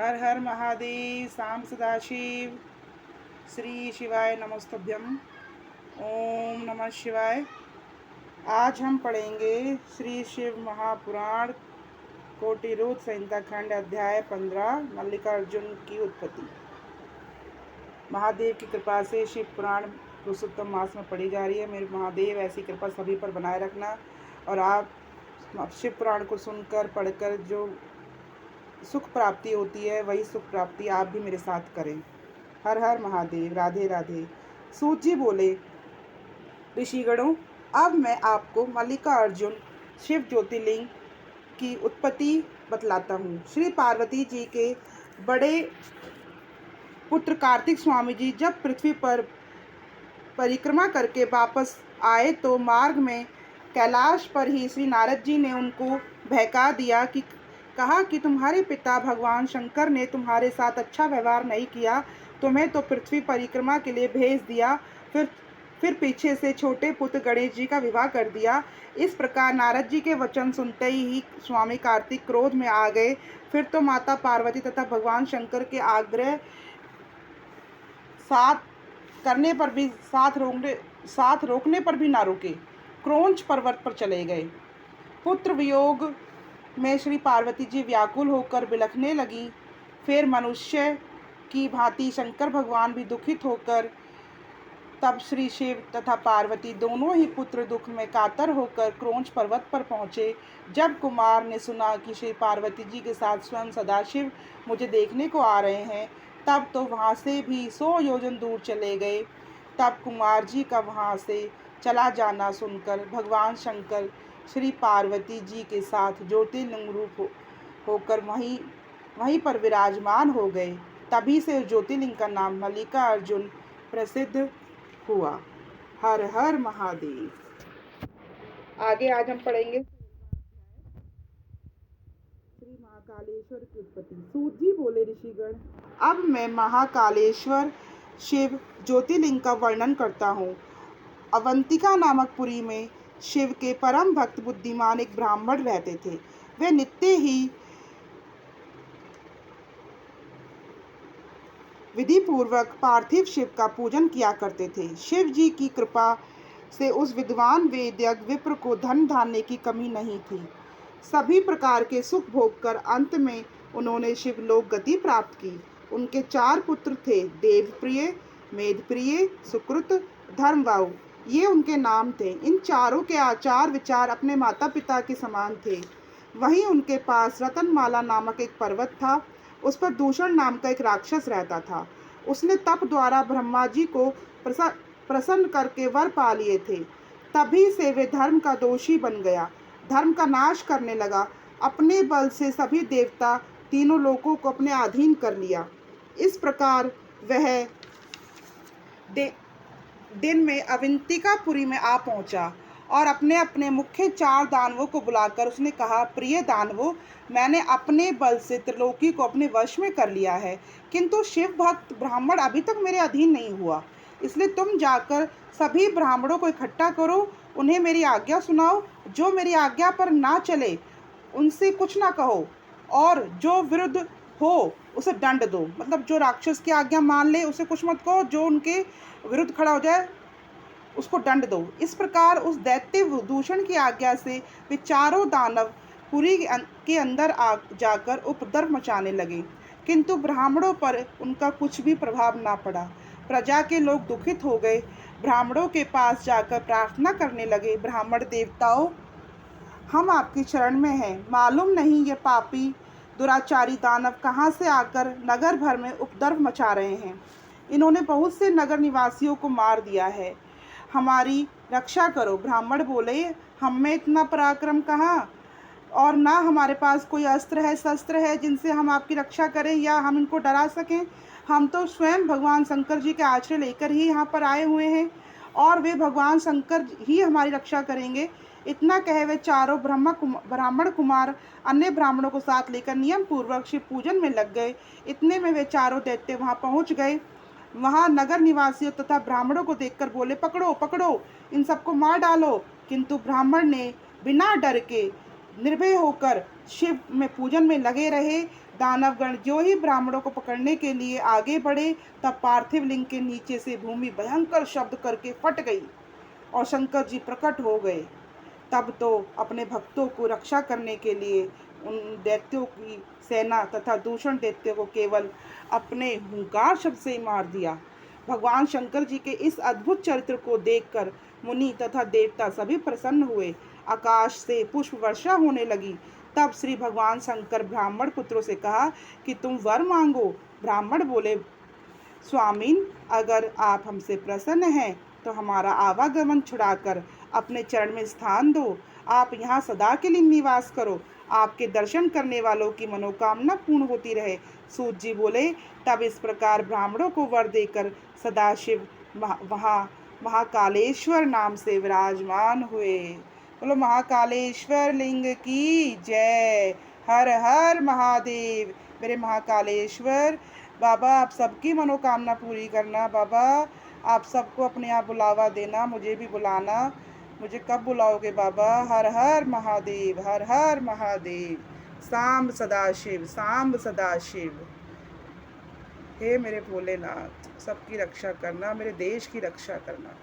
हर हर महादेव। शाम सदाशिव। श्री शिवाय नमस्तभ्यम। ओम नमः शिवाय। आज हम पढ़ेंगे श्री शिव महापुराण कोटिरूध संहिता खंड अध्याय 15 मल्लिकार्जुन की उत्पत्ति। महादेव की कृपा से शिव पुराण पुरुषोत्तम मास में पढ़ी जा रही है। मेरे महादेव ऐसी कृपा सभी पर बनाए रखना और आप शिव पुराण को सुनकर पढ़कर जो सुख प्राप्ति होती है वही सुख प्राप्ति आप भी मेरे साथ करें। हर हर महादेव। राधे राधे। सूत जी बोले, ऋषिगणों, अब मैं आपको मल्लिकार्जुन शिव ज्योतिर्लिंग की उत्पत्ति बतलाता हूँ। श्री पार्वती जी के बड़े पुत्र कार्तिक स्वामी जी जब पृथ्वी पर परिक्रमा करके वापस आए तो मार्ग में कैलाश पर ही श्री नारद जी ने उनको बहका दिया कि कहा कि तुम्हारे पिता भगवान शंकर ने तुम्हारे साथ अच्छा व्यवहार नहीं किया, तुम्हें तो पृथ्वी परिक्रमा के लिए भेज दिया, फिर पीछे से छोटे पुत्र गणेश जी का विवाह कर दिया। इस प्रकार नारद जी के वचन सुनते ही स्वामी कार्तिक क्रोध में आ गए। फिर तो माता पार्वती तथा भगवान शंकर के आग्रह साथ करने पर भी साथ रोकने पर भी ना रुके, क्रोंच पर्वत पर चले गए। पुत्र वियोग में श्री पार्वती जी व्याकुल होकर बिलखने लगी। फिर मनुष्य की भांति शंकर भगवान भी दुखित होकर तब श्री शिव तथा पार्वती दोनों ही पुत्र दुख में कातर होकर क्रोंच पर्वत पर पहुँचे। जब कुमार ने सुना कि श्री पार्वती जी के साथ स्वयं सदाशिव मुझे देखने को आ रहे हैं, तब तो वहाँ से भी 100 योजन दूर चले गए। तब कुमार जी का वहाँ से चला जाना सुनकर भगवान शंकर श्री पार्वती जी के साथ ज्योतिर्लिंग रूप होकर वहीं पर विराजमान हो गए। तभी से ज्योतिर्लिंग का नाम मल्लिकार्जुन प्रसिद्ध हुआ। हर हर महादेव। आगे आज हम पढ़ेंगे श्री महाकालेश्वर की उत्पत्ति। सूत जी बोले, ऋषिगण, अब मैं महाकालेश्वर शिव ज्योतिर्लिंग का वर्णन करता हूँ। अवंतिका नामक पुरी में शिव के परम भक्त बुद्धिमान एक ब्राह्मण रहते थे। वे नित्य ही विधि पूर्वक पार्थिव शिव का पूजन किया करते थे। शिव जी की कृपा से उस विद्वान वेद्यज्ञ विप्र को धन धान्य की कमी नहीं थी। सभी प्रकार के सुख भोग कर अंत में उन्होंने शिवलोक गति प्राप्त की। उनके 4 पुत्र थे, देवप्रिय, मेधप्रिय, सुकृत, धर्मवाहु, ये उनके नाम थे। इन चारों के आचार विचार अपने माता पिता के समान थे। वहीं उनके पास रतनमाला नामक एक पर्वत था। उस पर दूषण नाम का एक राक्षस रहता था। उसने तप द्वारा ब्रह्मा जी को प्रसन्न करके वर पा लिए थे। तभी से वे धर्म का दोषी बन गया, धर्म का नाश करने लगा। अपने बल से सभी देवता तीनों लोकों को अपने अधीन कर लिया। इस प्रकार वह दिन में अवंतिकापुरी में आ पहुंचा और अपने अपने मुख्य 4 दानवों को बुलाकर उसने कहा, प्रिय दानवों, मैंने अपने बल से त्रिलोकी को अपने वश में कर लिया है, किंतु शिव भक्त ब्राह्मण अभी तक मेरे अधीन नहीं हुआ। इसलिए तुम जाकर सभी ब्राह्मणों को इकट्ठा करो, उन्हें मेरी आज्ञा सुनाओ। जो मेरी आज्ञा पर ना चले उनसे कुछ ना कहो, और जो विरुद्ध हो उसे दंड दो। मतलब जो राक्षस की आज्ञा मान ले उसे कुछ मत कहो, जो उनके विरुद्ध खड़ा हो जाए उसको दंड दो। इस प्रकार उस दैत्य दूषण की आज्ञा से वे चारों दानव पुरी के अंदर जाकर उपद्रव मचाने लगे, किंतु ब्राह्मणों पर उनका कुछ भी प्रभाव ना पड़ा। प्रजा के लोग दुखित हो गए, ब्राह्मणों के पास जाकर प्रार्थना करने लगे, ब्राह्मण देवताओं, हम आपकी शरण में हैं। मालूम नहीं ये पापी दुराचारी दानव कहाँ से आकर नगर भर में उपद्रव मचा रहे हैं। इन्होंने बहुत से नगर निवासियों को मार दिया है, हमारी रक्षा करो। ब्राह्मण बोले, हम में इतना पराक्रम कहाँ, और ना हमारे पास कोई अस्त्र है शस्त्र है जिनसे हम आपकी रक्षा करें या हम इनको डरा सकें। हम तो स्वयं भगवान शंकर जी के आश्रय लेकर ही यहाँ पर आए हुए हैं और वे भगवान शंकर ही हमारी रक्षा करेंगे। इतना कहे वे चारों ब्राह्मण कुमार अन्य ब्राह्मणों को साथ लेकर नियम पूर्वक शिव पूजन में लग गए। इतने में वे चारों दैत्य वहाँ पहुँच गए। वहाँ नगर निवासियों तथा ब्राह्मणों को देखकर बोले, पकड़ो पकड़ो, इन सबको मार डालो। किंतु ब्राह्मण ने बिना डर के निर्भय होकर शिव में पूजन में लगे रहे। दानवगण जो ही ब्राह्मणों को पकड़ने के लिए आगे बढ़े, तब पार्थिव लिंग के नीचे से भूमि भयंकर शब्द करके फट गई और शंकर जी प्रकट हो गए। तब तो अपने भक्तों को रक्षा करने के लिए उन दैत्यों की सेना तथा दूषण दैत्यों को केवल अपने हुंकार शब्द से ही मार दिया। भगवान शंकर जी के इस अद्भुत चरित्र को देखकर मुनि तथा देवता सभी प्रसन्न हुए। आकाश से पुष्प वर्षा होने लगी। तब श्री भगवान शंकर ब्राह्मण पुत्रों से कहा कि तुम वर मांगो। ब्राह्मण बोले, स्वामीन, अगर आप हमसे प्रसन्न हैं तो हमारा आवागमन छुड़ाकर अपने चरण में स्थान दो। आप यहाँ सदा के लिए निवास करो। आपके दर्शन करने वालों की मनोकामना पूर्ण होती रहे। सूत जी बोले, तब इस प्रकार ब्राह्मणों को वर देकर सदाशिव वहाँ महाकालेश्वर नाम से विराजमान हुए। बोलो महाकालेश्वर लिंग की जय। हर हर महादेव। मेरे महाकालेश्वर बाबा, आप सबकी मनोकामना पूरी करना। बाबा, आप सबको अपने यहाँ बुलावा देना, मुझे भी बुलाना। मुझे कब बुलाओगे बाबा? हर हर महादेव, हर हर महादेव। सांब सदाशिव, सांब सदाशिव। हे मेरे भोलेनाथ, सबकी रक्षा करना, मेरे देश की रक्षा करना।